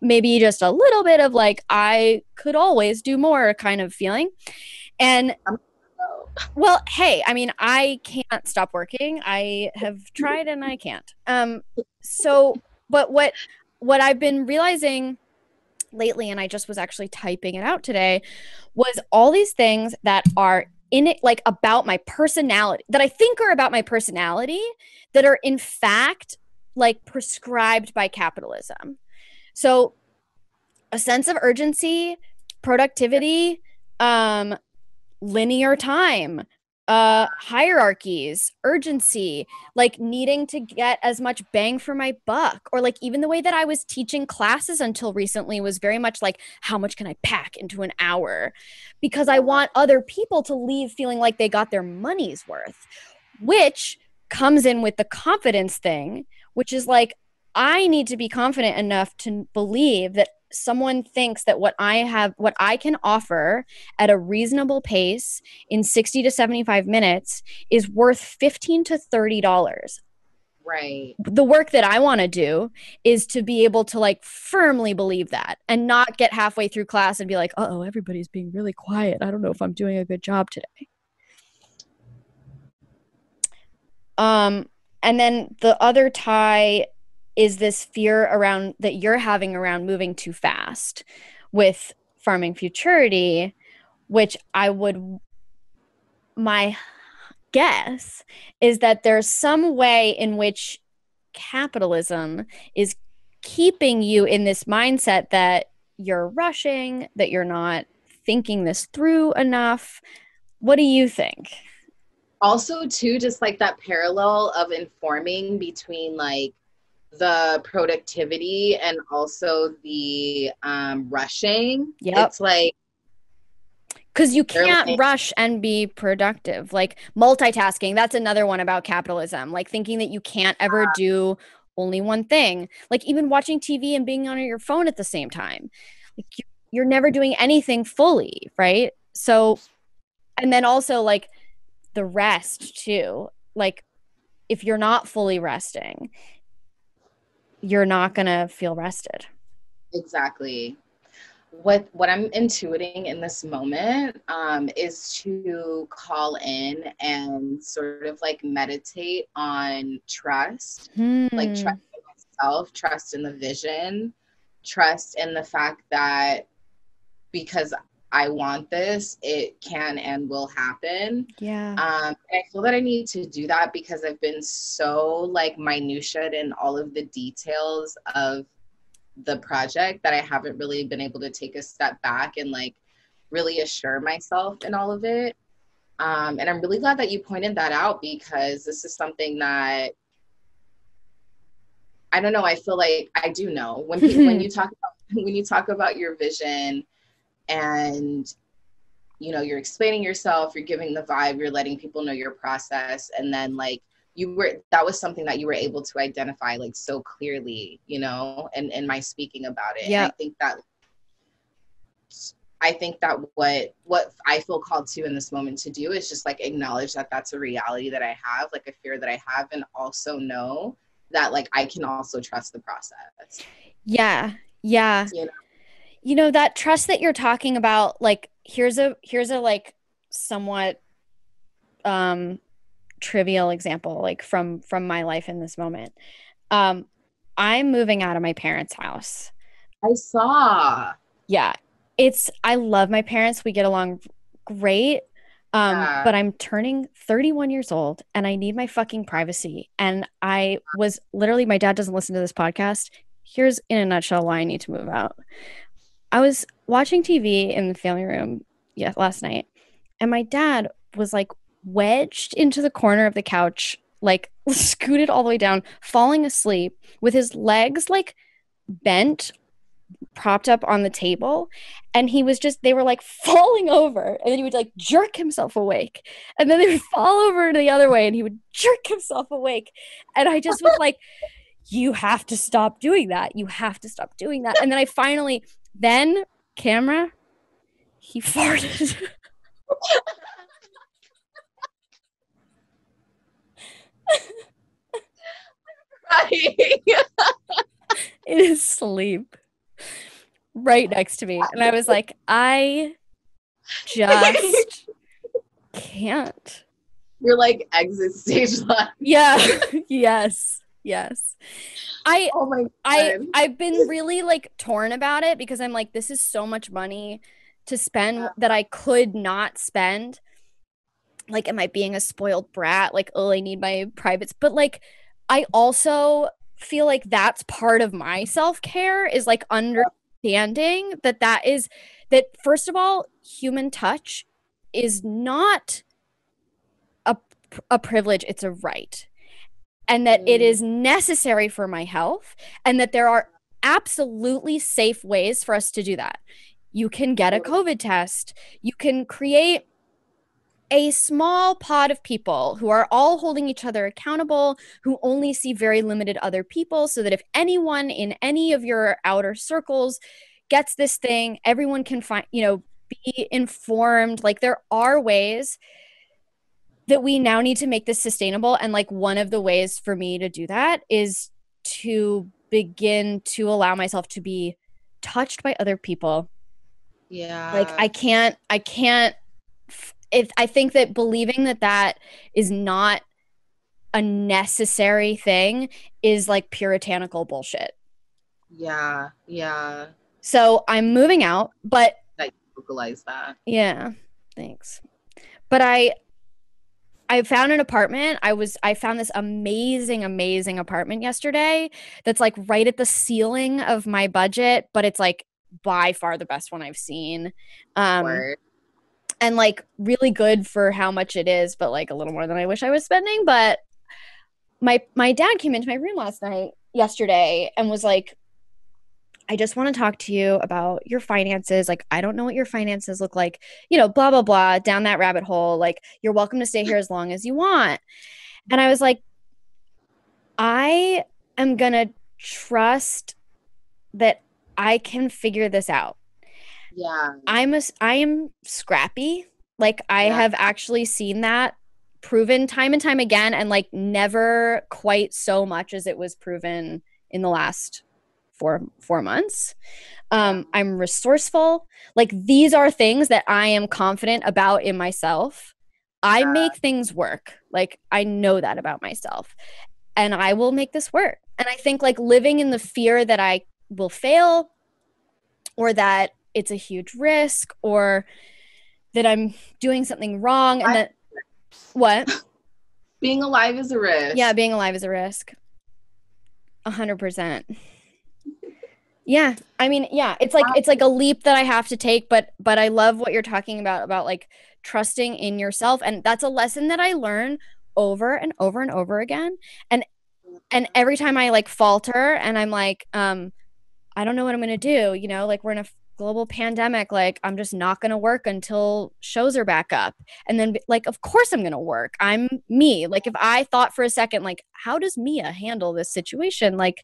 maybe just a little bit of like, I could always do more kind of feeling. And well, hey, I mean, I can't stop working. I have tried and I can't. So, but what I've been realizing lately, and I just was actually typing it out today, was all these things that are in it, like about my personality, that I think are about my personality, that are in fact like prescribed by capitalism. So a sense of urgency, productivity, linear time, hierarchies, urgency, like needing to get as much bang for my buck, or like even the way that I was teaching classes until recently was very much like, how much can I pack into an hour? Because I want other people to leave feeling like they got their money's worth, which comes in with the confidence thing, which is like, I need to be confident enough to believe that someone thinks that what I can offer at a reasonable pace in 60 to 75 minutes is worth $15 to $30. Right. The work that I want to do is to be able to like firmly believe that and not get halfway through class and be like, uh-oh, everybody's being really quiet. I don't know if I'm doing a good job today. And then the other tie is this fear around that you're having around moving too fast with farming futurity, which my guess is that there's some way in which capitalism is keeping you in this mindset that you're rushing, that you're not thinking this through enough. What do you think? Also, too, just like that parallel of informing between like the productivity and also the rushing. Yep. It's like, because you can't rush and be productive. Like multitasking, that's another one about capitalism. Like thinking that you can't ever do only one thing. Like even watching TV and being on your phone at the same time. Like you're never doing anything fully, right? So, and then also like the rest too. Like if you're not fully resting, you're not going to feel rested. Exactly. What I'm intuiting in this moment is to call in and sort of like meditate on trust, like trust in myself, trust in the vision, trust in the fact that because I want this, it can and will happen. Yeah. And I feel that I need to do that because I've been so like minutiaed in all of the details of the project that I haven't really been able to take a step back and like really assure myself in all of it. And I'm really glad that you pointed that out because this is something that I don't know. I feel like I do know when you talk about your vision and you're explaining yourself, you're giving the vibe, you're letting people know your process, and then like that was something that you were able to identify like so clearly, and in my speaking about it. Yeah. And I think that what I feel called to in this moment to do is just like acknowledge that that's a reality that I have, like a fear that I have, and also know that like I can also trust the process. Yeah. That trust that you're talking about, like here's a like somewhat trivial example like from my life in this moment. I'm moving out of my parents' house. I saw. Yeah. I love my parents. We get along great. But I'm turning 31 years old and I need my fucking privacy. And I was literally, my dad doesn't listen to this podcast. Here's in a nutshell why I need to move out. I was watching TV in the family room last night, and my dad was like wedged into the corner of the couch, like scooted all the way down, falling asleep with his legs like bent, propped up on the table. And they were like falling over, and then he would like jerk himself awake, and then they would fall over the other way and he would jerk himself awake. And I just was like, you have to stop doing that. You have to stop doing that. And then Kamra, he farted. Right. In his sleep. right next to me. And I was like, I just can't. You're like exit stage left. Yeah. Yes. Oh my God. I've been really like torn about it because I'm like, this is so much money to spend that I could not spend. Like, am I being a spoiled brat? Like, oh, I need my privates. But like, I also feel like that's part of my self-care is like understanding that first of all, human touch is not a privilege, it's a right. And that it is necessary for my health, and that there are absolutely safe ways for us to do that. You can get a COVID test. You can create a small pod of people who are all holding each other accountable, who only see very limited other people, so that if anyone in any of your outer circles gets this thing, everyone can be informed. Like, there are ways that we now need to make this sustainable. And like, one of the ways for me to do that is to begin to allow myself to be touched by other people. Yeah. Like, I think that believing that is not a necessary thing is like puritanical bullshit. Yeah. So I'm moving out, but I vocalize that. Yeah, thanks. But I found an apartment. I found this amazing apartment yesterday that's like right at the ceiling of my budget, but it's like by far the best one I've seen. And like really good for how much it is, but like a little more than I wish I was spending. But my dad came into my room yesterday and was like, I just want to talk to you about your finances. Like, I don't know what your finances look like, blah, blah, blah, down that rabbit hole. Like, you're welcome to stay here as long as you want. And I was like, I am going to trust that I can figure this out. Yeah. I am scrappy. Like, I have actually seen that proven time and time again, and like never quite so much as it was proven in the last 4 months. I'm resourceful. Like, these are things that I am confident about in myself. I make things work. Like, I know that about myself, and I will make this work. And I think like living in the fear that I will fail, or that it's a huge risk, or that I'm doing something wrong, and that what? Being alive is a risk. Yeah, being alive is a risk. 100%. Yeah. I mean, yeah, it's like a leap that I have to take, but I love what you're talking about like trusting in yourself. And that's a lesson that I learn over and over and over again. And every time I like falter and I'm like, I don't know what I'm going to do, like we're in a global pandemic, like I'm just not going to work until shows are back up. And then like, of course I'm going to work. I'm me. Like, if I thought for a second, like, how does Mia handle this situation? Like,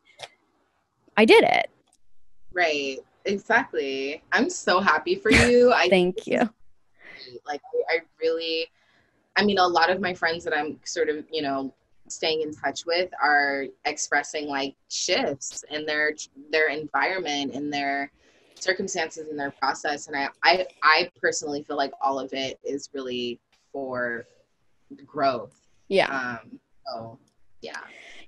I did it. Right. Exactly. I'm so happy for you. Thank you. Like, I really, I mean, a lot of my friends that I'm sort of, staying in touch with are expressing like shifts in their environment, in their circumstances, in their process. And I personally feel like all of it is really for growth. Yeah. So yeah.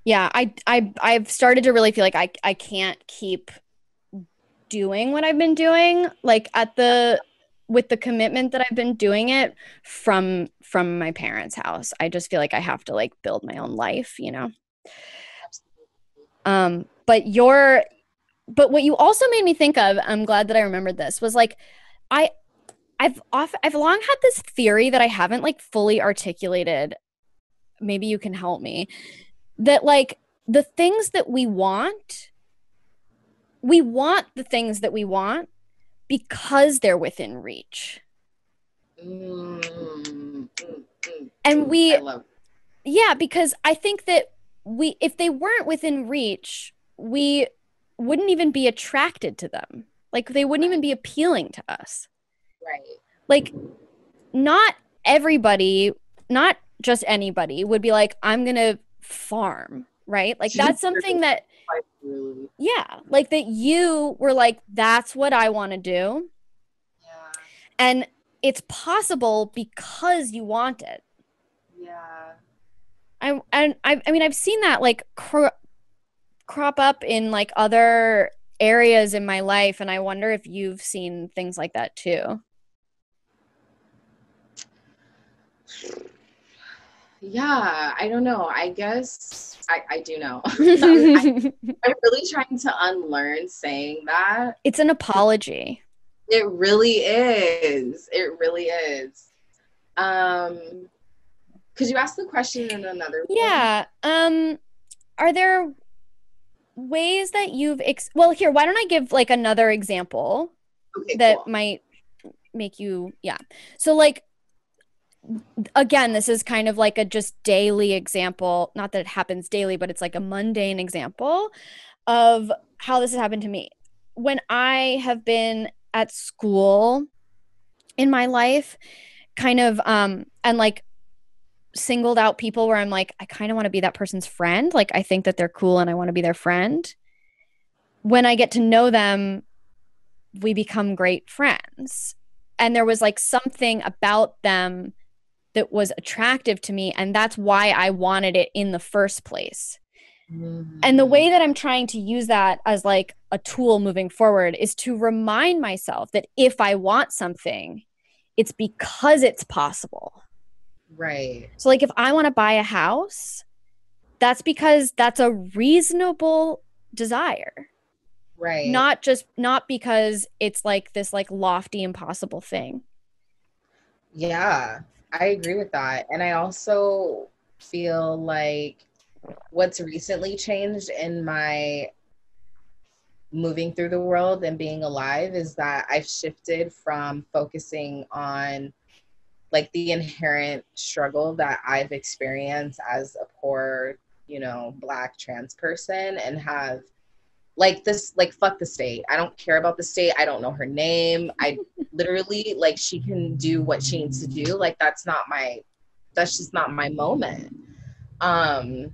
Yeah. I've started to really feel like I can't keep doing what I've been doing, like with the commitment that I've been doing it from my parents' house. I just feel like I have to like build my own life, But what you also made me think of, I'm glad that I remembered this, was like, I've long had this theory that I haven't like fully articulated. Maybe you can help me. That like the things that we want the things that we want because they're within reach. And because I think that if they weren't within reach, we wouldn't even be attracted to them. Like, they wouldn't even be appealing to us. Right. Like, not everybody, not just anybody would be like, I'm going to farm, right? Like, that's something that Really. Yeah, like that you were like, that's what I want to do. Yeah. And it's possible because you want it. Yeah. I mean, I've seen that like crop up in like other areas in my life, and I wonder if you've seen things like that too. Yeah, I don't know. I guess I do know. I'm really trying to unlearn saying that. It's an apology. It really is. It really is. Could you ask the question in another way? Yeah. Are there ways that you've well, here, why don't I give like another example that cool. might make you, yeah. So like, again, this is kind of like a just daily example, not that it happens daily, but it's like a mundane example of how this has happened to me. When I have been at school in my life, kind of and like singled out people where I'm like, I kind of want to be that person's friend. Like, I think that they're cool and I want to be their friend. When I get to know them, we become great friends. And there was like something about them that was attractive to me. And that's why I wanted it in the first place. Mm-hmm. And the way that I'm trying to use that as like a tool moving forward is to remind myself that if I want something, it's because it's possible. Right. So like if I want to buy a house, that's because that's a reasonable desire. Right. Not because it's like this like lofty, impossible thing. Yeah, I agree with that. And I also feel like what's recently changed in my moving through the world and being alive is that I've shifted from focusing on like the inherent struggle that I've experienced as a poor, Black trans person, and have like this, like, fuck the state. I don't care about the state. I don't know her name. I literally, like, she can do what she needs to do. Like, that's just not my moment. And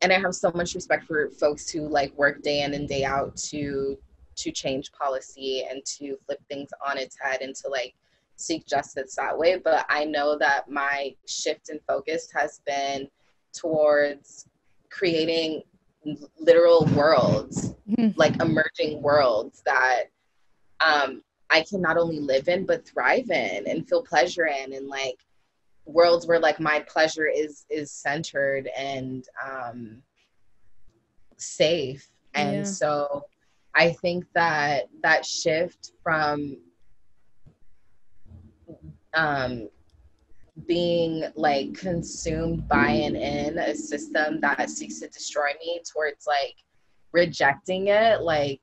I have so much respect for folks who like work day in and day out to change policy and to flip things on its head and to like seek justice that way. But I know that my shift in focus has been towards creating literal worlds, like emerging worlds that I can not only live in but thrive in and feel pleasure in, and like worlds where like my pleasure is centered and safe. And so I think that shift from being like consumed by and in a system that seeks to destroy me towards like rejecting it like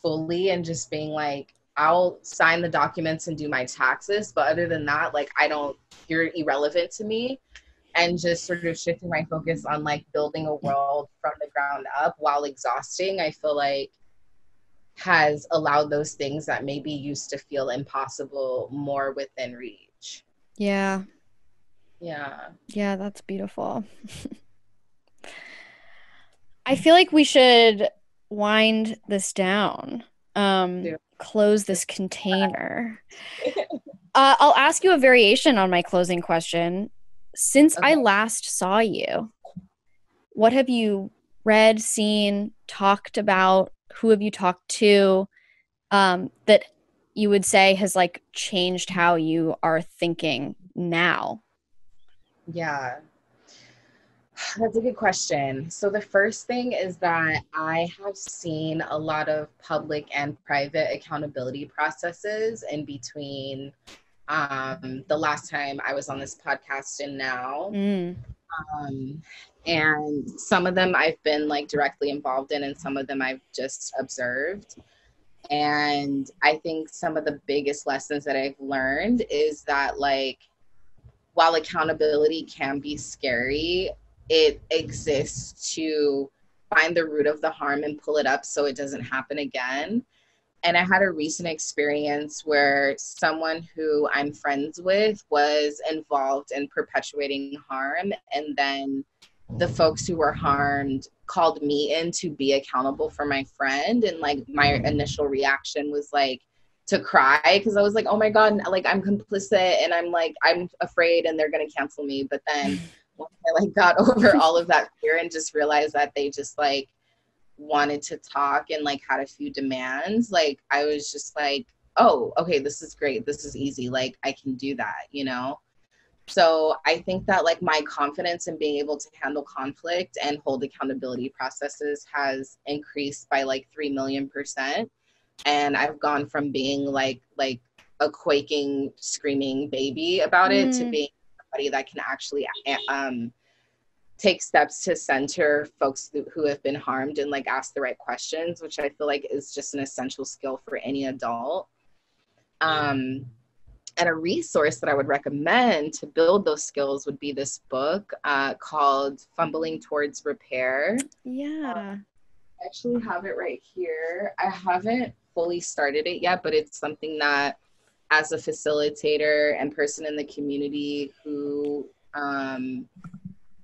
fully and just being like, I'll sign the documents and do my taxes, but other than that, like you're irrelevant to me. And just sort of shifting my focus on like building a world from the ground up while exhausting, I feel like has allowed those things that maybe used to feel impossible more within reach. Yeah. Yeah. Yeah, that's beautiful. I feel like we should wind this down. Close this container. I'll ask you a variation on my closing question. Since I last saw you, what have you read, seen, talked about? Who have you talked to that you would say has like changed how you are thinking now? Yeah, that's a good question. So the first thing is that I have seen a lot of public and private accountability processes in between the last time I was on this podcast and now. And some of them I've been like directly involved in and some of them I've just observed. And I think some of the biggest lessons that I've learned is that like, while accountability can be scary, it exists to find the root of the harm and pull it up so it doesn't happen again. And I had a recent experience where someone who I'm friends with was involved in perpetuating harm and then the folks who were harmed called me in to be accountable for my friend. And like my initial reaction was like to cry, because I was like, oh my God, like I'm complicit and I'm afraid and they're gonna cancel me. But then once I like got over all of that fear and just realized that they just like wanted to talk and like had a few demands, like I was just like, oh, okay, this is great, this is easy, like I can do that, you know? So I think that like my confidence in being able to handle conflict and hold accountability processes has increased by like 3 million%. And I've gone from being like a quaking, screaming baby about it to being somebody that can actually take steps to center folks who have been harmed and like ask the right questions, which I feel like is just an essential skill for any adult. And a resource that I would recommend to build those skills would be this book called Fumbling Towards Repair. Yeah. I actually have it right here. I haven't fully started it yet, but it's something that as a facilitator and person in the community who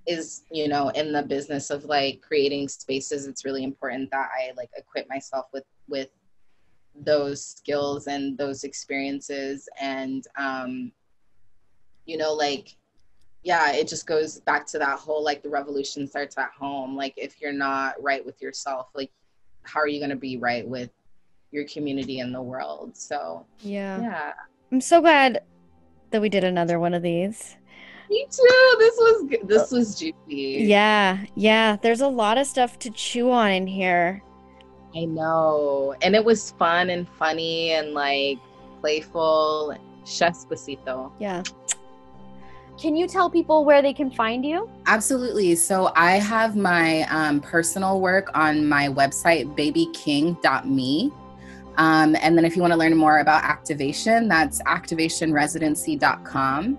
is, you know, in the business of like creating spaces, it's really important that I like equip myself with those skills and those experiences. And you know, like, yeah, it just goes back to that whole like the revolution starts at home. Like if you're not right with yourself, like how are you going to be right with your community and the world? So yeah, I'm so glad that we did another one of these. Me too. This was juicy. Yeah, there's a lot of stuff to chew on in here. I know. And it was fun and funny and like playful. Chef's besito. Yeah. Can you tell people where they can find you? Absolutely. So I have my personal work on my website, babyking.me. And then if you want to learn more about activation, that's activationresidency.com.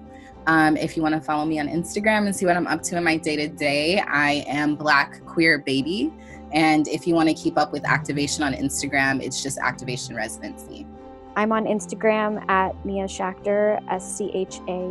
If you want to follow me on Instagram and see what I'm up to in my day-to-day, I am Black Queer Baby. And if you want to keep up with activation on Instagram, it's just Activation Residency. I'm on Instagram at Mia Schachter, SCHACHTER,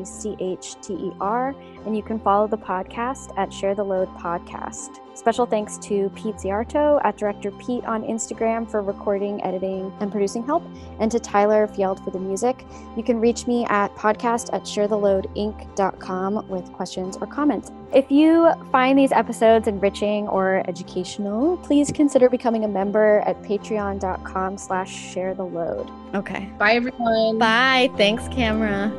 and you can follow the podcast at Share the Load Podcast. Special thanks to Pete Ziarto at Director Pete on Instagram for recording, editing, and producing help, and to Tyler Fjeld for the music. You can reach me at podcast@sharetheloadinc.com with questions or comments. If you find these episodes enriching or educational, please consider becoming a member at patreon.com/sharetheload. Okay. Bye, everyone. Bye. Thanks, Kamra.